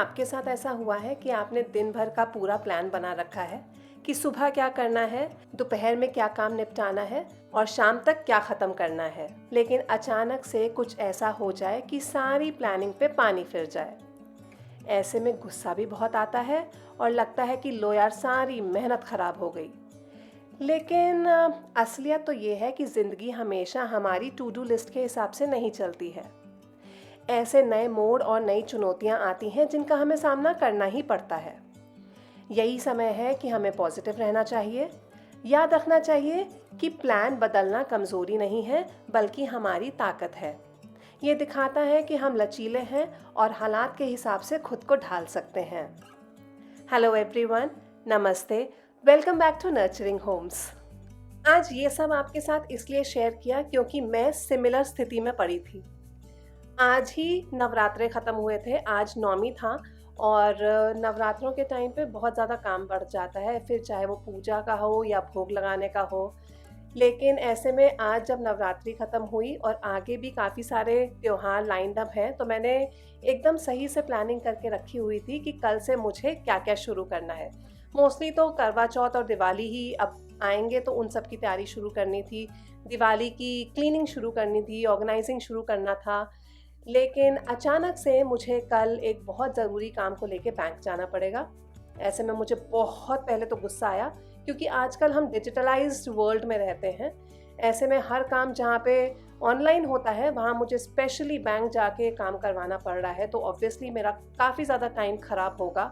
आपके साथ ऐसा हुआ है कि आपने दिन भर का पूरा प्लान बना रखा है कि सुबह क्या करना है, दोपहर में क्या काम निपटाना है और शाम तक क्या ख़त्म करना है, लेकिन अचानक से कुछ ऐसा हो जाए कि सारी प्लानिंग पे पानी फिर जाए। ऐसे में गुस्सा भी बहुत आता है और लगता है कि लो यार, सारी मेहनत ख़राब हो गई। लेकिन असलियत तो ये है कि ज़िंदगी हमेशा हमारी टू डू लिस्ट के हिसाब से नहीं चलती है। ऐसे नए मोड़ और नई चुनौतियां आती हैं जिनका हमें सामना करना ही पड़ता है। यही समय है कि हमें पॉजिटिव रहना चाहिए। याद रखना चाहिए कि प्लान बदलना कमज़ोरी नहीं है, बल्कि हमारी ताकत है। ये दिखाता है कि हम लचीले हैं और हालात के हिसाब से खुद को ढाल सकते हैं। हेलो एवरीवन, नमस्ते, welcome back to nurturing homes. आज ये सब आपके साथ इसलिए शेयर किया क्योंकि मैं सिमिलर स्थिति में पड़ी थी। आज ही नवरात्रे ख़त्म हुए थे, आज नवमी था और नवरात्रों के टाइम पे बहुत ज़्यादा काम बढ़ जाता है, फिर चाहे वो पूजा का हो या भोग लगाने का हो। लेकिन ऐसे में आज जब नवरात्रि ख़त्म हुई और आगे भी काफ़ी सारे त्योहार लाइंड अप हैं, तो मैंने एकदम सही से प्लानिंग करके रखी हुई थी कि कल से मुझे क्या-क्या शुरू करना है। मोस्टली तो करवा चौथ और दिवाली ही अब आएँगे, तो उन सब की तैयारी शुरू करनी थी। दिवाली की क्लीनिंग शुरू करनी थी, ऑर्गेनाइज़िंग शुरू करना था। लेकिन अचानक से मुझे कल एक बहुत ज़रूरी काम को लेके बैंक जाना पड़ेगा। ऐसे में मुझे बहुत पहले तो गुस्सा आया, क्योंकि आजकल हम डिजिटलाइज्ड वर्ल्ड में रहते हैं। ऐसे में हर काम जहाँ पे ऑनलाइन होता है, वहाँ मुझे स्पेशली बैंक जाके काम करवाना पड़ रहा है, तो ऑब्वियसली मेरा काफ़ी ज़्यादा टाइम ख़राब होगा।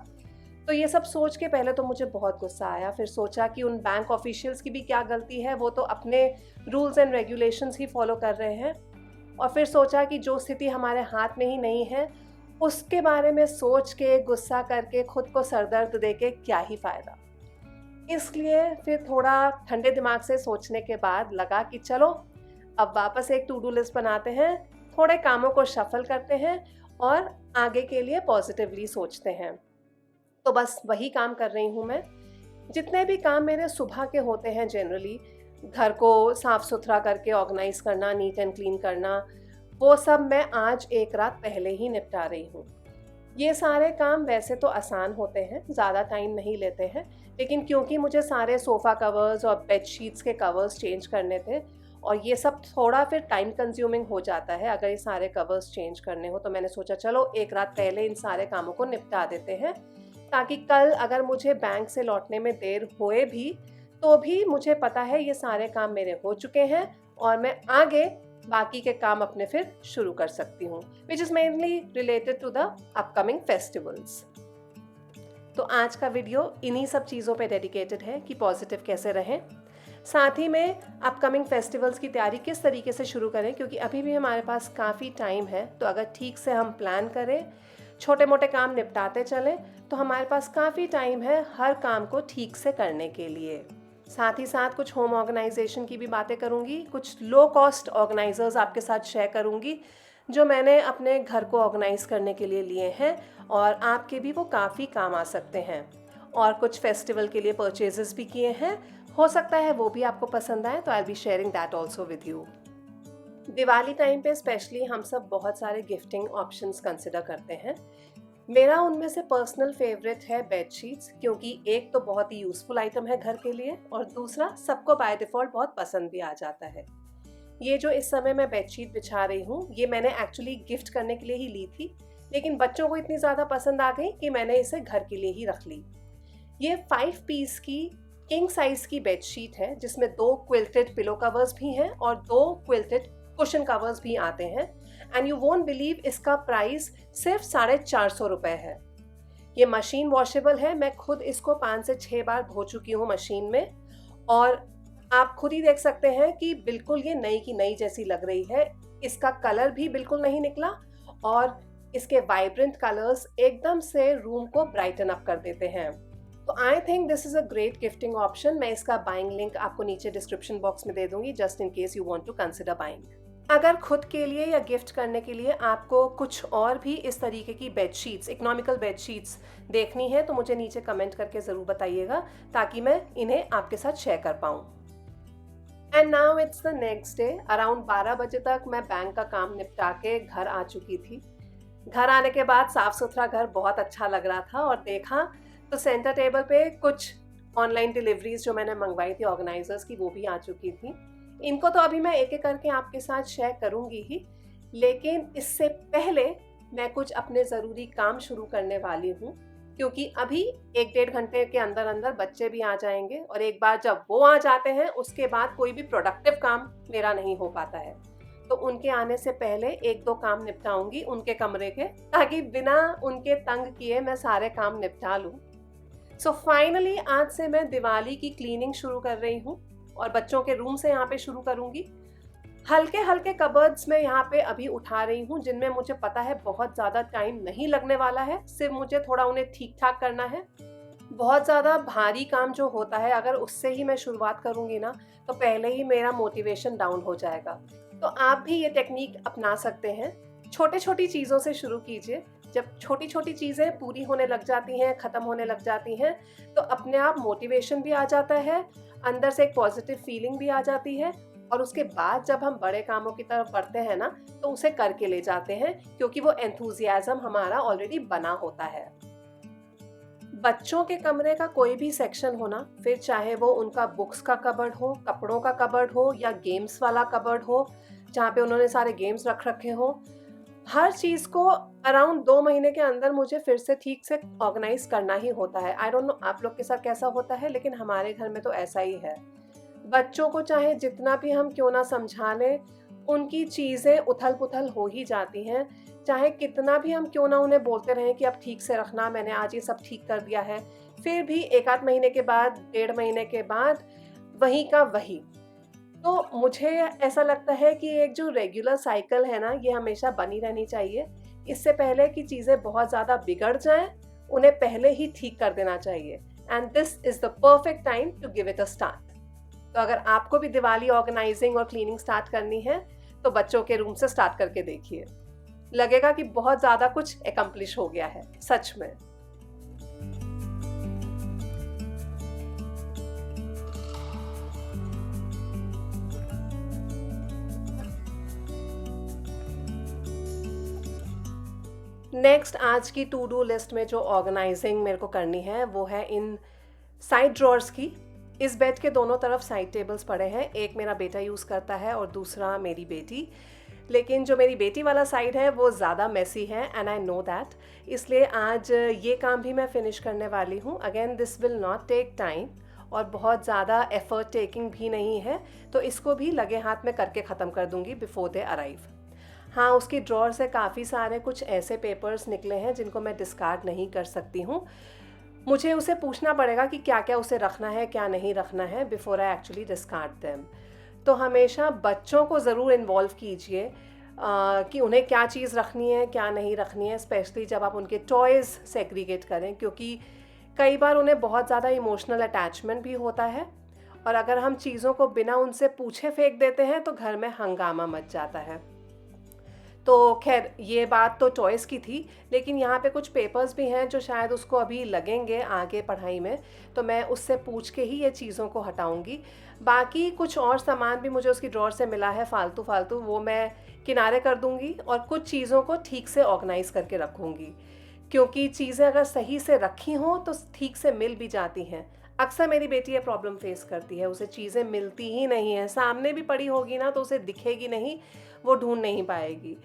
तो ये सब सोच के पहले तो मुझे बहुत गुस्सा आया, फिर सोचा कि उन बैंक ऑफिशियल्स की भी क्या गलती है, वो तो अपने rules and regulations he follow कर रहे हैं। और फिर सोचा कि जो स्थिति हमारे हाथ में ही नहीं है, उसके बारे में सोच के, गुस्सा करके, खुद को सरदर्द देके क्या ही फ़ायदा। इसलिए फिर थोड़ा ठंडे दिमाग से सोचने के बाद लगा कि चलो अब वापस एक टू डू लिस्ट बनाते हैं, थोड़े कामों को शफ़ल करते हैं और आगे के लिए पॉजिटिवली सोचते हैं। तो बस वही काम कर रही हूँ मैं। जितने भी काम मेरे सुबह के होते हैं जनरली, घर को साफ़ सुथरा करके ऑर्गेनाइज़ करना, नीट एंड क्लीन करना, वो सब मैं आज एक रात पहले ही निपटा रही हूँ। ये सारे काम वैसे तो आसान होते हैं, ज़्यादा टाइम नहीं लेते हैं, लेकिन क्योंकि मुझे सारे सोफ़ा कवर्स और बेड शीट्स के कवर्स चेंज करने थे और ये सब थोड़ा फिर टाइम कंज्यूमिंग हो जाता है अगर ये सारे कवर्स चेंज करने हो, तो मैंने सोचा चलो एक रात पहले इन सारे कामों को निपटा देते हैं, ताकि कल अगर मुझे बैंक से लौटने में देर होए भी, तो भी मुझे पता है ये सारे काम मेरे हो चुके हैं और मैं आगे बाकी के काम अपने फिर शुरू कर सकती हूँ, which is mainly related to the upcoming festivals. तो आज का वीडियो इन्हीं सब चीज़ों पे डेडिकेटेड है कि पॉजिटिव कैसे रहें, साथ ही में अपकमिंग फेस्टिवल्स की तैयारी किस तरीके से शुरू करें, क्योंकि अभी भी हमारे पास काफ़ी टाइम है। तो अगर ठीक से हम प्लान करें, छोटे मोटे काम निपटाते चलें, तो हमारे पास काफ़ी टाइम है हर काम को ठीक से करने के लिए। साथ ही साथ कुछ होम ऑर्गेनाइजेशन की भी बातें करूँगी, कुछ लो कॉस्ट ऑर्गेनाइजर्स आपके साथ शेयर करूँगी जो मैंने अपने घर को ऑर्गेनाइज़ करने के लिए लिए हैं और आपके भी वो काफ़ी काम आ सकते हैं। और कुछ फेस्टिवल के लिए परचेजेस भी किए हैं, हो सकता है वो भी आपको पसंद आए, तो I will be sharing that also with you. Diwali time पे स्पेशली हम सब बहुत सारे गिफ्टिंग ऑप्शंस कंसिडर करते हैं। मेरा उनमें से पर्सनल फेवरेट है बेडशीट्स, क्योंकि एक तो बहुत ही यूज़फुल आइटम है घर के लिए और दूसरा सबको बाय डिफ़ॉल्ट बहुत पसंद भी आ जाता है। ये जो इस समय मैं बेडशीट बिछा रही हूँ, ये मैंने एक्चुअली गिफ्ट करने के लिए ही ली थी, लेकिन बच्चों को इतनी ज़्यादा पसंद आ गई कि मैंने इसे घर के लिए ही रख ली। ये 5 पीस की किंग साइज़ की बेडशीट है, जिसमें 2 क्विल्टेड पिलो कवर्स भी हैं और 2 क्विल्टेड कुशन कवर्स भी आते हैं। एंड यू वोंट बिलीव, इसका प्राइस सिर्फ 450 रुपये है। ये मशीन वॉशेबल है, मैं खुद इसको 5 से 6 बार धो चुकी हूँ मशीन में और आप खुद ही देख सकते हैं कि बिल्कुल ये नई की नई जैसी लग रही है। इसका कलर भी बिल्कुल नहीं निकला और इसके वाइब्रेंट कलर्स एकदम से रूम को ब्राइटन अप कर देते हैं। तो I think this is a great gifting option. मैं इसका बाइंग लिंक आपको नीचे डिस्क्रिप्शन बॉक्स में दे दूंगी, just in case you want to consider buying. अगर खुद के लिए या गिफ्ट करने के लिए आपको कुछ और भी इस तरीके की बेडशीट्स, इकोनॉमिकल बेडशीट्स देखनी है, तो मुझे नीचे कमेंट करके ज़रूर बताइएगा, ताकि मैं इन्हें आपके साथ शेयर कर पाऊँ। And now it's the next day. Around 12 बजे तक मैं बैंक का काम निपटा के घर आ चुकी थी। घर आने के बाद साफ सुथरा घर बहुत अच्छा लग रहा था और देखा तो सेंटर टेबल पे कुछ ऑनलाइन डिलीवरीज जो मैंने मंगवाई थी ऑर्गेनाइजर्स की, वो भी आ चुकी थी। इनको तो अभी मैं एक एक करके आपके साथ शेयर करूंगी ही, लेकिन इससे पहले मैं कुछ अपने ज़रूरी काम शुरू करने वाली हूँ, क्योंकि अभी 1-1.5 घंटे के अंदर अंदर बच्चे भी आ जाएंगे और एक बार जब वो आ जाते हैं उसके बाद कोई भी प्रोडक्टिव काम मेरा नहीं हो पाता है। तो उनके आने से पहले 1-2 काम निपटाऊंगी उनके कमरे के, ताकि बिना उनके तंग किए मैं सारे काम निपटा लूँ। सो फाइनली आज से मैं दिवाली की क्लीनिंग शुरू कर रही हूँ और बच्चों के रूम से यहाँ पे शुरू करूँगी। हल्के हल्के कबर्ड्स में यहाँ पे अभी उठा रही हूँ, जिनमें मुझे पता है बहुत ज़्यादा टाइम नहीं लगने वाला है, सिर्फ मुझे थोड़ा उन्हें ठीक ठाक करना है। बहुत ज़्यादा भारी काम जो होता है अगर उससे ही मैं शुरुआत करूँगी ना, तो पहले ही मेरा मोटिवेशन डाउन हो जाएगा। तो आप भी ये टेक्निक अपना सकते हैं, छोटे छोटी चीज़ों से शुरू कीजिए। जब छोटी छोटी चीज़ें पूरी होने लग जाती हैं, ख़त्म होने लग जाती हैं, तो अपने आप मोटिवेशन भी आ जाता है, अंदर से एक पॉजिटिव फीलिंग भी आ जाती है और उसके बाद जब हम बड़े कामों की तरफ बढ़ते हैं ना, तो उसे करके ले जाते हैं, क्योंकि वो एंथुजियाज्म हमारा ऑलरेडी बना होता है। बच्चों के कमरे का कोई भी सेक्शन होना, फिर चाहे वो उनका बुक्स का कबर्ड हो, कपड़ों का कबर्ड हो या गेम्स वाला कबर्ड हो जहाँ पे उन्होंने सारे गेम्स रख रखे हो, हर चीज़ को अराउंड 2 महीने के अंदर मुझे फिर से ठीक से ऑर्गेनाइज करना ही होता है। आई डोंट नो आप लोग के साथ कैसा होता है, लेकिन हमारे घर में तो ऐसा ही है। बच्चों को चाहे जितना भी हम क्यों ना समझा लें, उनकी चीज़ें उथल-पुथल हो ही जाती हैं। चाहे कितना भी हम क्यों ना उन्हें बोलते रहें कि अब ठीक से रखना, मैंने आज ये सब ठीक कर दिया है, फिर भी 1 आध महीने के बाद, 1.5 महीने के बाद वही का वही। तो मुझे ऐसा लगता है कि एक जो रेगुलर साइकिल है ना, ये हमेशा बनी रहनी चाहिए। इससे पहले कि चीज़ें बहुत ज़्यादा बिगड़ जाएँ, उन्हें पहले ही ठीक कर देना चाहिए and this is the perfect time to give it a start. तो अगर आपको भी दिवाली ऑर्गेनाइजिंग और क्लीनिंग स्टार्ट करनी है, तो बच्चों के रूम से स्टार्ट करके देखिए। लगेगा कि बहुत ज़्यादा कुछ एकम्प्लिश हो गया है, सच में। नेक्स्ट आज की टू डू लिस्ट में जो ऑर्गेनाइजिंग मेरे को करनी है, वो है इन साइड ड्रॉर्स की। इस बेड के दोनों तरफ साइड टेबल्स पड़े हैं, एक मेरा बेटा यूज़ करता है और दूसरा मेरी बेटी। लेकिन जो मेरी बेटी वाला साइड है वो ज़्यादा मेसी है एंड आई नो दैट, इसलिए आज ये काम भी मैं फिनिश करने वाली हूँ। Again this will not take time और बहुत ज़्यादा एफर्ट टेकिंग भी नहीं है, तो इसको भी लगे हाथ में करके ख़त्म कर दूँगी बिफोर दे अराइव। हाँ, उसकी ड्रॉर से काफ़ी सारे कुछ ऐसे पेपर्स निकले हैं जिनको मैं डिस्कार्ड नहीं कर सकती हूँ। मुझे उसे पूछना पड़ेगा कि क्या क्या उसे रखना है, क्या नहीं रखना है, before I actually discard them. तो हमेशा बच्चों को ज़रूर इन्वॉल्व कीजिए कि उन्हें क्या चीज़ रखनी है, क्या नहीं रखनी है, स्पेशली जब आप उनके टॉयज़ सेग्रीगेट करें, क्योंकि कई बार उन्हें बहुत ज़्यादा इमोशनल अटैचमेंट भी होता है और अगर हम चीज़ों को बिना उनसे पूछे फेंक देते हैं तो घर में हंगामा मच जाता है। तो खैर ये बात तो टॉयज़ की थी, लेकिन यहाँ पे कुछ पेपर्स भी हैं जो शायद उसको अभी लगेंगे आगे पढ़ाई में, तो मैं उससे पूछ के ही ये चीज़ों को हटाऊँगी। बाकी कुछ और सामान भी मुझे उसकी ड्रॉर से मिला है फालतू, वो मैं किनारे कर दूँगी और कुछ चीज़ों को ठीक से ऑर्गेनाइज़ करके रखूँगी, क्योंकि चीज़ें अगर सही से रखी हों तो ठीक से मिल भी जाती हैं। अक्सर मेरी बेटी ये प्रॉब्लम फेस करती है, उसे चीज़ें मिलती ही नहीं हैं, सामने भी पड़ी होगी ना तो उसे दिखेगी नहीं, वो ढूंढ नहीं पाएगी।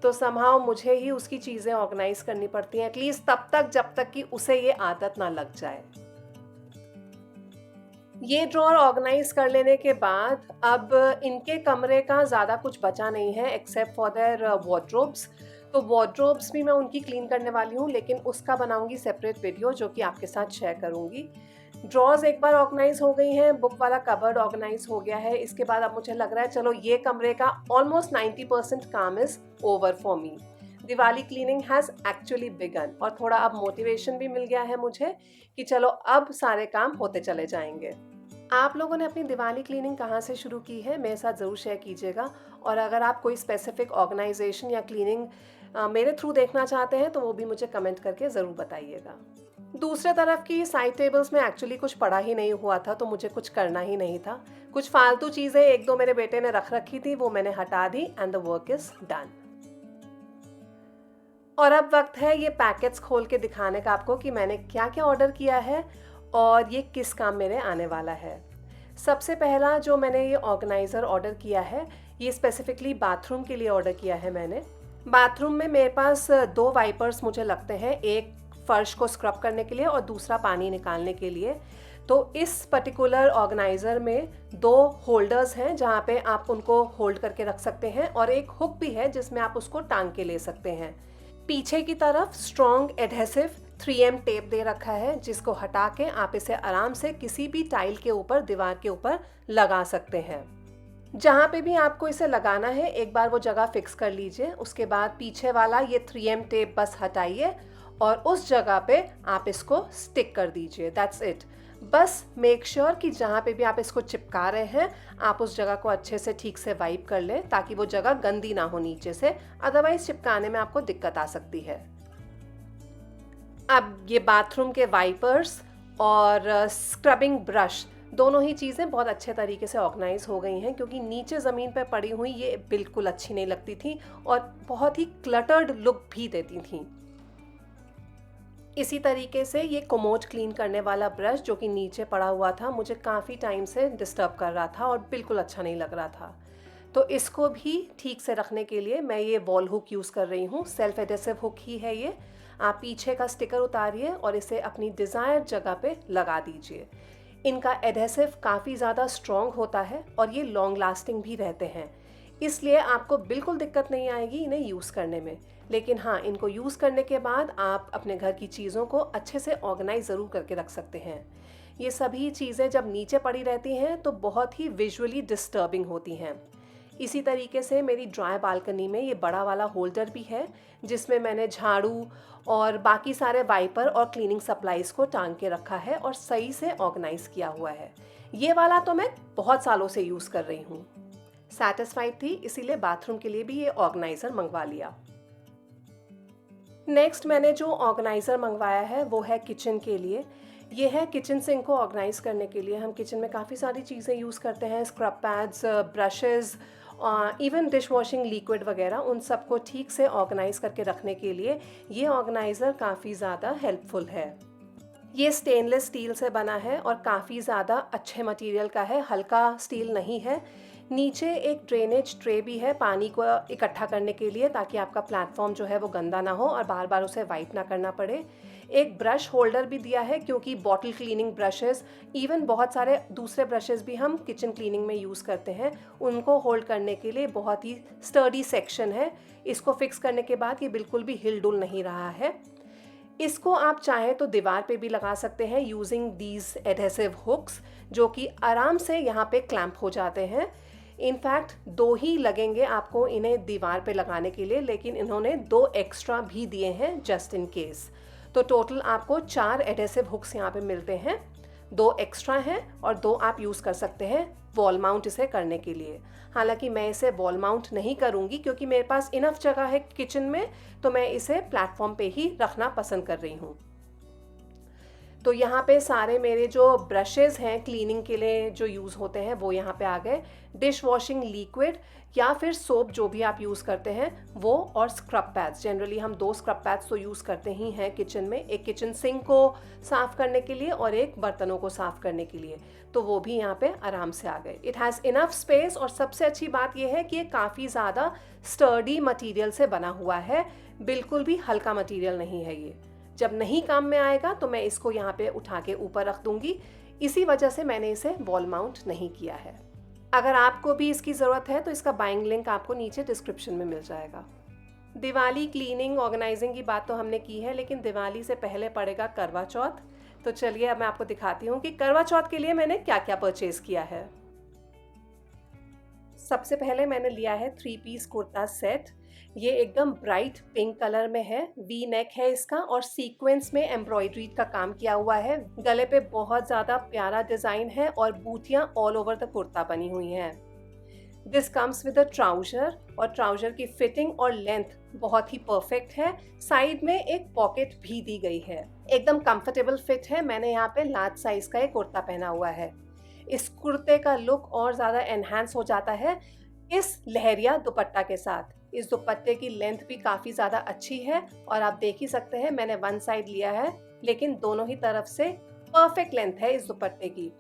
तो समहाउ मुझे ही उसकी चीज़ें ऑर्गेनाइज करनी पड़ती हैं, एटलीस्ट तब तक जब तक कि उसे ये आदत ना लग जाए। ये ड्रॉर ऑर्गेनाइज कर लेने के बाद अब इनके कमरे का ज़्यादा कुछ बचा नहीं है एक्सेप्ट फॉर देयर वार्डरोब्स। तो वार्डरोब्स भी मैं उनकी क्लीन करने वाली हूँ, लेकिन उसका बनाऊंगी सेपरेट वीडियो जो कि आपके साथ शेयर करूँगी। ड्रॉर्स एक बार ऑर्गेनाइज हो गई हैं, बुक वाला कबर्ड ऑर्गेनाइज हो गया है। इसके बाद अब मुझे लग रहा है चलो ये कमरे का ऑलमोस्ट 90% काम is over for me. Diwali cleaning has actually begun और थोड़ा अब मोटिवेशन भी मिल गया है मुझे कि चलो अब सारे काम होते चले जाएंगे। आप लोगों ने अपनी दिवाली क्लीनिंग कहाँ से शुरू की है, मेरे साथ ज़रूर शेयर कीजिएगा। और अगर आप कोई स्पेसिफिक ऑर्गेनाइजेशन या क्लीनिंग मेरे थ्रू देखना चाहते हैं तो वो भी मुझे कमेंट करके ज़रूर बताइएगा। दूसरे तरफ की साइड टेबल्स में एक्चुअली कुछ पड़ा ही नहीं हुआ था, तो मुझे कुछ करना ही नहीं था। कुछ फालतू चीज़ें 1-2 मेरे बेटे ने रख रखी थी, वो मैंने हटा दी and the work is done. और अब वक्त है ये पैकेट्स खोल के दिखाने का आपको कि मैंने क्या क्या ऑर्डर किया है और ये किस काम मेरे आने वाला है। सबसे पहला जो मैंने ये ऑर्गेनाइज़र ऑर्डर किया है, ये स्पेसिफिकली बाथरूम के लिए ऑर्डर किया है मैंने। बाथरूम में मेरे पास 2 वाइपर्स मुझे लगते हैं, एक फ़र्श को स्क्रब करने के लिए और दूसरा पानी निकालने के लिए। तो इस पर्टिकुलर ऑर्गेनाइज़र में 2 होल्डर्स हैं जहाँ पे आप उनको होल्ड करके रख सकते हैं और एक हुक भी है जिसमें आप उसको टांग के ले सकते हैं। पीछे की तरफ स्ट्रॉन्ग एडहेसिव 3M टेप दे रखा है जिसको हटा के आप इसे आराम से किसी भी टाइल के ऊपर, दीवार के ऊपर लगा सकते हैं। जहाँ पे भी आपको इसे लगाना है एक बार वो जगह फिक्स कर लीजिए। उसके बाद पीछे वाला ये 3M टेप बस हटाइए और उस जगह पे आप इसको स्टिक कर दीजिए। That's it. बस मेक श्योर कि जहाँ पे भी आप इसको चिपका रहे हैं आप उस जगह को अच्छे से ठीक से वाइप कर लें ताकि वो जगह गंदी ना हो नीचे से, अदरवाइज चिपकाने में आपको दिक्कत आ सकती है। अब ये बाथरूम के वाइपर्स और स्क्रबिंग ब्रश दोनों ही चीज़ें बहुत अच्छे तरीके से ऑर्गेनाइज हो गई हैं, क्योंकि नीचे ज़मीन पर पड़ी हुई ये बिल्कुल अच्छी नहीं लगती थी और बहुत ही क्लटर्ड लुक भी देती थी। इसी तरीके से ये कोमोड क्लीन करने वाला ब्रश जो कि नीचे पड़ा हुआ था, मुझे काफ़ी टाइम से डिस्टर्ब कर रहा था और बिल्कुल अच्छा नहीं लग रहा था। तो इसको भी ठीक से रखने के लिए मैं ये वॉल हुक यूज़ कर रही हूँ। सेल्फ एडेसिव हुक ही है ये। आप पीछे का स्टिकर उतारिए और इसे अपनी डिज़ायर्ड जगह पे लगा दीजिए। इनका एडेसिव काफ़ी ज़्यादा स्ट्रॉन्ग होता है और ये लॉन्ग लास्टिंग भी रहते हैं, इसलिए आपको बिल्कुल दिक्कत नहीं आएगी इन्हें यूज़ करने में। लेकिन हाँ, इनको यूज़ करने के बाद आप अपने घर की चीज़ों को अच्छे से ऑर्गेनाइज ज़रूर करके रख सकते हैं। ये सभी चीज़ें जब नीचे पड़ी रहती हैं तो बहुत ही विजुअली डिस्टर्बिंग होती हैं। इसी तरीके से मेरी ड्राई बालकनी में ये बड़ा वाला होल्डर भी है जिसमें मैंने झाड़ू और बाकी सारे वाइपर और क्लीनिंग सप्लाईज़ को टांग के रखा है और सही से ऑर्गेनाइज किया हुआ है। ये वाला तो मैं बहुत सालों से यूज़ कर रही हूँ। सैटिस्फाइड थी, इसीलिए बाथरूम के लिए भी ये ऑर्गेनाइज़र मंगवा लिया। नेक्स्ट मैंने जो ऑर्गेनाइज़र मंगवाया है वो है किचन के लिए। ये है किचन सिंक को ऑर्गेनाइज करने के लिए। हम किचन में काफ़ी सारी चीज़ें यूज़ करते हैं, scrub pads, brushes, even dish washing liquid वगैरह, उन सबको ठीक से ऑर्गेनाइज करके रखने के लिए ये ऑर्गेनाइज़र काफ़ी ज़्यादा हेल्पफुल है। ये स्टेनलेस स्टील से बना है और काफ़ी ज़्यादा अच्छे मटेरियल का है, हल्का स्टील नहीं है। नीचे एक ड्रेनेज ट्रे भी है पानी को इकट्ठा करने के लिए, ताकि आपका प्लेटफॉर्म जो है वो गंदा ना हो और बार बार उसे वाइप ना करना पड़े। एक ब्रश होल्डर भी दिया है, क्योंकि बॉटल क्लीनिंग ब्रशेस, इवन बहुत सारे दूसरे ब्रशेस भी हम किचन क्लीनिंग में यूज़ करते हैं, उनको होल्ड करने के लिए बहुत ही स्टर्डी सेक्शन है। इसको फिक्स करने के बाद ये बिल्कुल भी हिल डुल नहीं रहा है। इसको आप चाहें तो दीवार पे भी लगा सकते हैं यूजिंग दीज एडहेसिव हुक्स, जो कि आराम से यहाँ पे क्लैंप हो जाते हैं। इनफैक्ट 2 ही लगेंगे आपको इन्हें दीवार पे लगाने के लिए, लेकिन इन्होंने 2 एक्स्ट्रा भी दिए हैं जस्ट इन केस। तो टोटल आपको 4 एडहेसिव हुक्स यहाँ पे मिलते हैं। 2 एक्स्ट्रा हैं और 2 आप यूज़ कर सकते हैं वॉल माउंट इसे करने के लिए। हालांकि मैं इसे वॉल माउंट नहीं करूँगी क्योंकि मेरे पास इनफ जगह है किचन में, तो मैं इसे प्लेटफॉर्म पे ही रखना पसंद कर रही हूँ। तो यहाँ पे सारे मेरे जो ब्रशेज़ हैं क्लीनिंग के लिए जो यूज़ होते हैं वो यहाँ पे आ गए। डिश वॉशिंग लिक्विड या फिर सोप जो भी आप यूज़ करते हैं वो, और स्क्रब पैड्स। जनरली हम 2 स्क्रब पैड्स तो यूज़ करते ही हैं किचन में, एक किचन सिंक को साफ़ करने के लिए और एक बर्तनों को साफ़ करने के लिए, तो वो भी यहाँ पे आराम से आ गए। इट हैज़ इनफ स्पेस और सबसे अच्छी बात यह है कि ये काफ़ी ज़्यादा स्टर्डी मटीरियल से बना हुआ है, बिल्कुल भी हल्का मटीरियल नहीं है ये। जब नहीं काम में आएगा तो मैं इसको यहाँ पे उठा के ऊपर रख दूंगी, इसी वजह से मैंने इसे वॉल माउंट नहीं किया है। अगर आपको भी इसकी ज़रूरत है तो इसका बाइंग लिंक आपको नीचे डिस्क्रिप्शन में मिल जाएगा। दिवाली क्लीनिंग ऑर्गेनाइजिंग की बात तो हमने की है, लेकिन दिवाली से पहले पड़ेगा करवा चौथ। तो चलिए अब मैं आपको दिखाती हूँ कि करवा चौथ के लिए मैंने क्या क्या परचेज़ किया है। सबसे पहले मैंने लिया है 3 पीस कुर्ता सेट। ये एकदम ब्राइट पिंक कलर में है, वी नेक है इसका और सीक्वेंस में एम्ब्रॉयडरी का काम किया हुआ है। गले पे बहुत ज़्यादा प्यारा डिज़ाइन है और बूटियाँ ऑल ओवर द कुर्ता बनी हुई हैं। This comes with a trouser और ट्राउज़र की फिटिंग और लेंथ बहुत ही परफेक्ट है। साइड में एक पॉकेट भी दी गई है, एकदम कंफर्टेबल फिट है। मैंने यहाँ पे लार्ज साइज का एक कुर्ता पहना हुआ है। इस कुर्ते का लुक और ज़्यादा एनहांस हो जाता है इस लहरिया दुपट्टा के साथ। इस दुपट्टे की लेंथ भी काफ़ी ज़्यादा अच्छी है और आप देख ही सकते हैं मैंने वन साइड लिया है, लेकिन दोनों ही तरफ से परफेक्ट लेंथ है इस दुपट्टे की।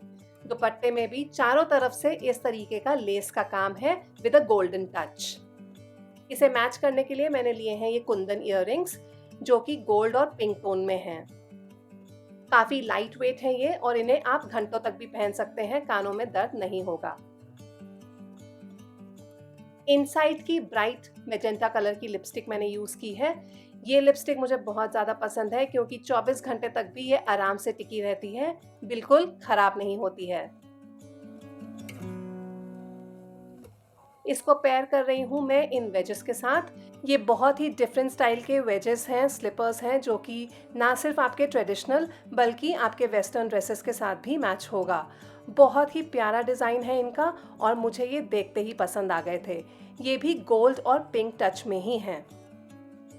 दुपट्टे में भी चारों तरफ से इस तरीके का लेस का काम है विद अ गोल्डन टच। इसे मैच करने के लिए मैंने लिए हैं ये कुंदन इयररिंग्स, जो कि गोल्ड और पिंक टोन में हैं। काफ़ी लाइट वेट है ये और इन्हें आप घंटों तक भी पहन सकते हैं, कानों में दर्द नहीं होगा। इनसाइड की ब्राइट मैजेंटा कलर की लिपस्टिक मैंने यूज़ की है। ये लिपस्टिक मुझे बहुत ज़्यादा पसंद है क्योंकि 24 घंटे तक भी ये आराम से टिकी रहती है, बिल्कुल ख़राब नहीं होती है। इसको पेयर कर रही हूँ मैं इन वेजेस के साथ। ये बहुत ही डिफरेंट स्टाइल के वेजेस हैं, स्लीपर्स हैं, जो कि ना सिर्फ आपके ट्रेडिशनल बल्कि आपके वेस्टर्न ड्रेसेस के साथ भी मैच होगा। बहुत ही प्यारा डिज़ाइन है इनका और मुझे ये देखते ही पसंद आ गए थे। ये भी गोल्ड और पिंक टच में ही हैं।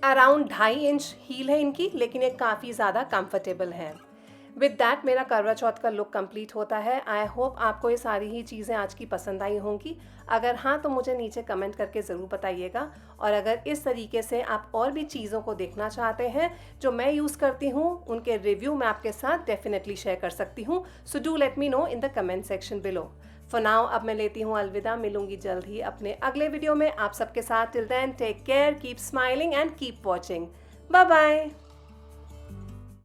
अराउंड 2.5 इंच हील है इनकी, लेकिन ये काफ़ी ज़्यादा कंफर्टेबल है। विद दैट मेरा करवा चौथ का लुक कंप्लीट होता है। आई होप आपको ये सारी ही चीज़ें आज की पसंद आई होंगी। अगर हाँ तो मुझे नीचे कमेंट करके ज़रूर बताइएगा, और अगर इस तरीके से आप और भी चीज़ों को देखना चाहते हैं जो मैं यूज़ करती हूँ, उनके रिव्यू मैं आपके साथ डेफिनेटली शेयर कर सकती हूँ। So do let me know in the comment section below. For now अब मैं लेती हूँ अलविदा, मिलूंगी जल्द ही अपने अगले वीडियो में आप सबके साथ। Till then take care, keep smiling and keep watching. Bye bye.